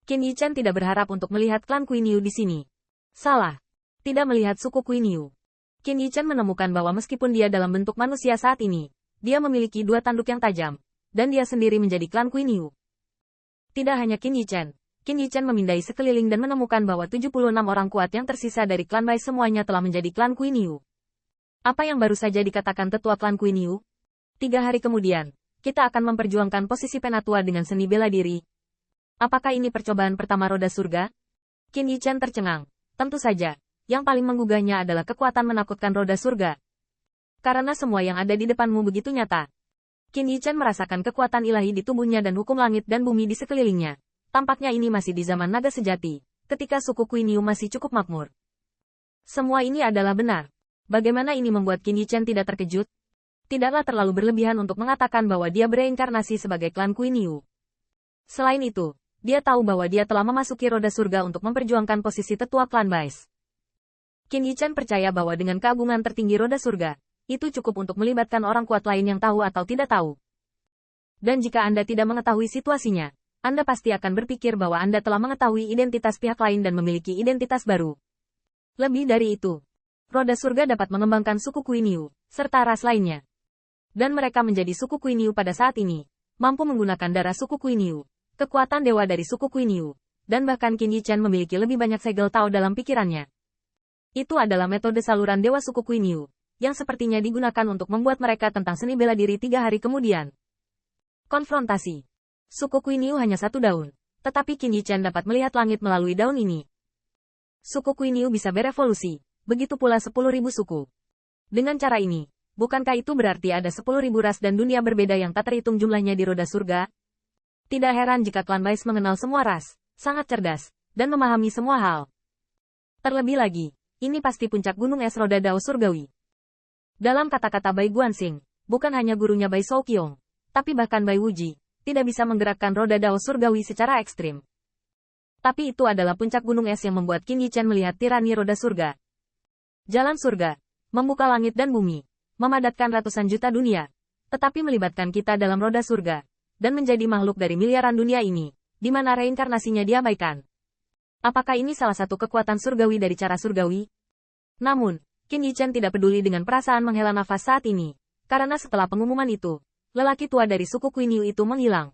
Qin Yichen tidak berharap untuk melihat klan Kuiniu di sini. Salah. Tidak melihat suku Kuiniu. Qin Yichen menemukan bahwa meskipun dia dalam bentuk manusia saat ini, dia memiliki dua tanduk yang tajam, dan dia sendiri menjadi klan Kuiniu. Tidak hanya Qin Yichen memindai sekeliling dan menemukan bahwa 76 orang kuat yang tersisa dari klan Bai semuanya telah menjadi klan Kuiniu. Apa yang baru saja dikatakan tetua klan Kuiniu? 3 hari kemudian, kita akan memperjuangkan posisi penatua dengan seni bela diri. Apakah ini percobaan pertama roda surga? Qin Yichen tercengang. Tentu saja, yang paling menggugahnya adalah kekuatan menakutkan roda surga. Karena semua yang ada di depanmu begitu nyata. Qin Yichen merasakan kekuatan ilahi di tubuhnya dan hukum langit dan bumi di sekelilingnya. Tampaknya ini masih di zaman naga sejati, ketika suku Kuiniu masih cukup makmur. Semua ini adalah benar. Bagaimana ini membuat Qin Yichen tidak terkejut? Tidaklah terlalu berlebihan untuk mengatakan bahwa dia bereinkarnasi sebagai klan Kuiniu. Selain itu, dia tahu bahwa dia telah memasuki roda surga untuk memperjuangkan posisi tetua klan Bais. Qin Yichen percaya bahwa dengan keagungan tertinggi roda surga, itu cukup untuk melibatkan orang kuat lain yang tahu atau tidak tahu. Dan jika Anda tidak mengetahui situasinya, Anda pasti akan berpikir bahwa Anda telah mengetahui identitas pihak lain dan memiliki identitas baru. Lebih dari itu, roda surga dapat mengembangkan suku Kuiniu, serta ras lainnya. Dan mereka menjadi suku Kuiniu pada saat ini, mampu menggunakan darah suku Kuiniu, kekuatan dewa dari suku Kuiniu, dan bahkan Qin Yichen memiliki lebih banyak segel Tao dalam pikirannya. Itu adalah metode saluran dewa suku Kuiniu, yang sepertinya digunakan untuk membuat mereka tentang seni bela diri 3 hari kemudian. Konfrontasi. Suku Kuiniu hanya satu daun, tetapi Qin Yichen dapat melihat langit melalui daun ini. Suku Kuiniu bisa berevolusi, begitu pula 10.000 suku. Dengan cara ini, bukankah itu berarti ada 10.000 ras dan dunia berbeda yang tak terhitung jumlahnya di roda surga? Tidak heran jika klan Bais mengenal semua ras, sangat cerdas, dan memahami semua hal. Terlebih lagi, ini pasti puncak gunung es roda Dao Surgawi. Dalam kata-kata Bai Guanxing, bukan hanya gurunya Bai Shouqiong, tapi bahkan Bai Wuji, tidak bisa menggerakkan roda Dao Surgawi secara ekstrim. Tapi itu adalah puncak gunung es yang membuat Qin Yichen melihat tirani roda surga. Jalan surga, membuka langit dan bumi, memadatkan ratusan juta dunia, tetapi melibatkan kita dalam roda surga, dan menjadi makhluk dari miliaran dunia ini, di mana reinkarnasinya diabaikan. Apakah ini salah satu kekuatan surgawi dari cara surgawi? Namun, Qin Yichen tidak peduli dengan perasaan menghela nafas saat ini, karena setelah pengumuman itu, lelaki tua dari suku Kuiniu itu menghilang.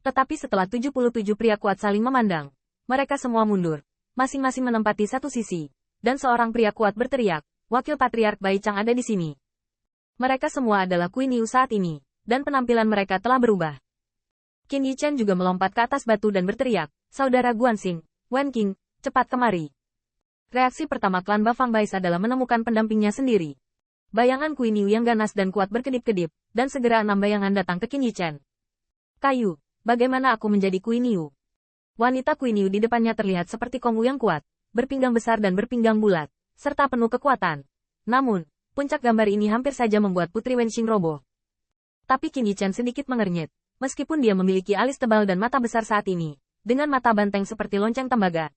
Tetapi setelah 77 pria kuat saling memandang, mereka semua mundur, masing-masing menempati satu sisi, dan seorang pria kuat berteriak, "Wakil Patriark Bai Chang ada di sini." Mereka semua adalah Kuiniu saat ini, dan penampilan mereka telah berubah. Qin Yichen juga melompat ke atas batu dan berteriak, "Saudara Guanxing, Wen Qing, cepat kemari." Reaksi pertama klan Bafang Bais adalah menemukan pendampingnya sendiri. Bayangan Kuiniu yang ganas dan kuat berkedip-kedip, dan segera 6 bayangan datang ke Qin Yichen. "Kayu, bagaimana aku menjadi Kuiniu?" Wanita Kuiniu di depannya terlihat seperti Kongwu yang kuat, berpinggang besar dan berpinggang bulat, serta penuh kekuatan. Namun, puncak gambar ini hampir saja membuat Putri Wenxing roboh. Tapi Qin Yichen sedikit mengernyit, meskipun dia memiliki alis tebal dan mata besar saat ini, dengan mata banteng seperti lonceng tembaga.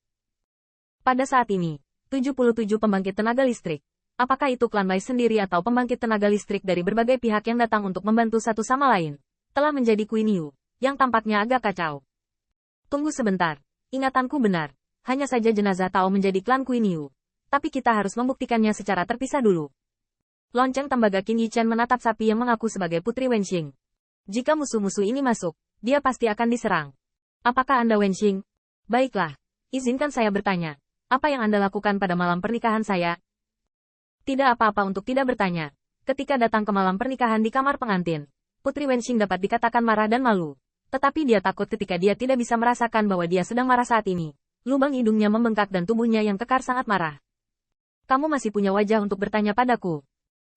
Pada saat ini, 77 pembangkit tenaga listrik, apakah itu klan Bai sendiri atau pembangkit tenaga listrik dari berbagai pihak yang datang untuk membantu satu sama lain, telah menjadi Kuiniu, yang tampaknya agak kacau. Tunggu sebentar, ingatanku benar, hanya saja jenazah Tao menjadi klan Kuiniu, tapi kita harus membuktikannya secara terpisah dulu. Lonceng tembaga Qin Yichen menatap sapi yang mengaku sebagai Putri Wenxing. Jika musuh-musuh ini masuk, dia pasti akan diserang. Apakah Anda Wenxing? Baiklah, izinkan saya bertanya. Apa yang Anda lakukan pada malam pernikahan saya? Tidak apa-apa untuk tidak bertanya. Ketika datang ke malam pernikahan di kamar pengantin, Putri Wenxing dapat dikatakan marah dan malu. Tetapi dia takut ketika dia tidak bisa merasakan bahwa dia sedang marah saat ini. Lubang hidungnya membengkak dan tubuhnya yang kekar sangat marah. Kamu masih punya wajah untuk bertanya padaku.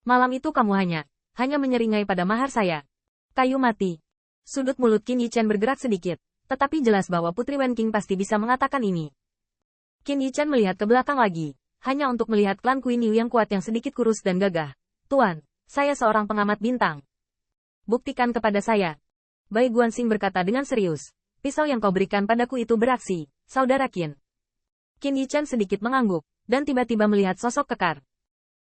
Malam itu kamu hanya menyeringai pada mahar saya. Kayu mati. Sudut mulut Qin Yichen bergerak sedikit, tetapi jelas bahwa Putri Wenqing pasti bisa mengatakan ini. Qin Yichen melihat ke belakang lagi, hanya untuk melihat klan Kuiniu yang kuat yang sedikit kurus dan gagah. "Tuan, saya seorang pengamat bintang. Buktikan kepada saya." Bai Guanxing berkata dengan serius, "Pisau yang kau berikan padaku itu beraksi, saudara Qin." Qin Yichen sedikit mengangguk, dan tiba-tiba melihat sosok kekar.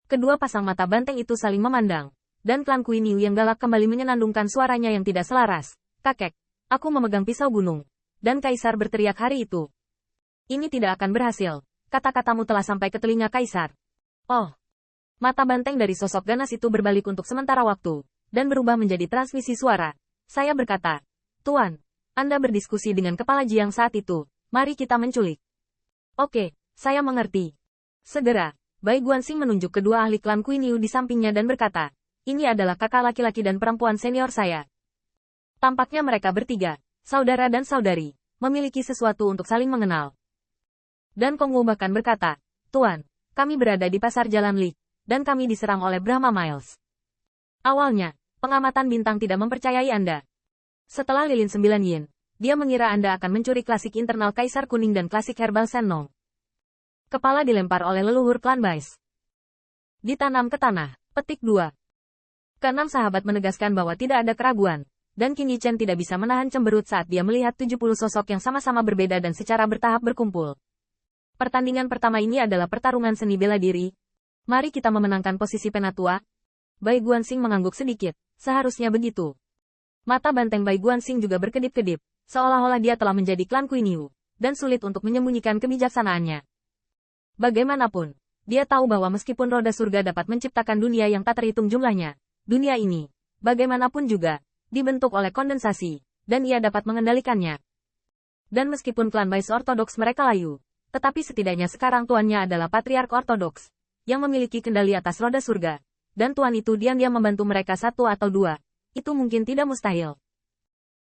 Kedua pasang mata banteng itu saling memandang, dan klan Kuiniu yang galak kembali menyenandungkan suaranya yang tidak selaras. "Kakek, aku memegang pisau gunung. dan Kaisar berteriak hari itu. Ini tidak akan berhasil. Kata-katamu telah sampai ke telinga Kaisar. Oh. Mata banteng dari sosok ganas itu berbalik untuk sementara waktu, dan berubah menjadi transmisi suara. Saya berkata, Tuan, Anda berdiskusi dengan Kepala Jiang saat itu, mari kita menculik. Oke, saya mengerti. Segera, Bai Guanxing menunjuk kedua ahli klan Kuiniu di sampingnya dan berkata, ini adalah kakak laki-laki dan perempuan senior saya. Tampaknya mereka bertiga, saudara dan saudari, memiliki sesuatu untuk saling mengenal. Dan Kong Wu bahkan berkata, Tuan, kami berada di pasar Jalan Li, dan kami diserang oleh Brahma Miles. Awalnya, pengamatan bintang tidak mempercayai Anda. Setelah lilin 9 yin, dia mengira Anda akan mencuri klasik internal Kaisar Kuning dan klasik herbal Sennong. Kepala dilempar oleh leluhur klan Bais. Ditanam ke tanah. Petik 2. Keenam sahabat menegaskan bahwa tidak ada keraguan, dan Qin Yichen tidak bisa menahan cemberut saat dia melihat 70 sosok yang sama-sama berbeda dan secara bertahap berkumpul. Pertandingan pertama ini adalah pertarungan seni bela diri. Mari kita memenangkan posisi penatua. Bai Guanxing mengangguk sedikit, seharusnya begitu. Mata banteng Bai Guanxing juga berkedip-kedip, seolah-olah dia telah menjadi klan Kuiniu, dan sulit untuk menyembunyikan kebijaksanaannya. Bagaimanapun, dia tahu bahwa meskipun roda surga dapat menciptakan dunia yang tak terhitung jumlahnya, dunia ini, bagaimanapun juga, dibentuk oleh kondensasi, dan ia dapat mengendalikannya. Dan meskipun klan Bais ortodoks mereka layu, tetapi setidaknya sekarang tuannya adalah patriark ortodoks, yang memiliki kendali atas roda surga, dan tuan itu diam-diam membantu mereka satu atau dua, itu mungkin tidak mustahil.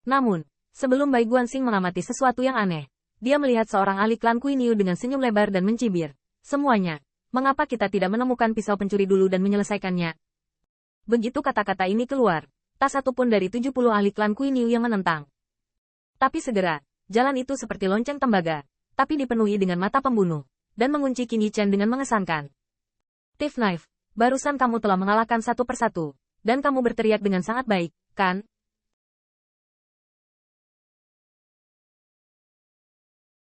Namun, sebelum Bai Guanxing mengamati sesuatu yang aneh, dia melihat seorang ahli klan Kuiniu dengan senyum lebar dan mencibir. Semuanya, mengapa kita tidak menemukan pisau pencuri dulu dan menyelesaikannya? Begitu kata-kata ini keluar, tak satu pun dari 70 ahli klan Kuiniu yang menentang. Tapi segera, jalan itu seperti lonceng tembaga, tapi dipenuhi dengan mata pembunuh, dan mengunci Qin Yichen dengan mengesankan. Thief Knife, barusan kamu telah mengalahkan satu persatu, dan kamu berteriak dengan sangat baik, kan?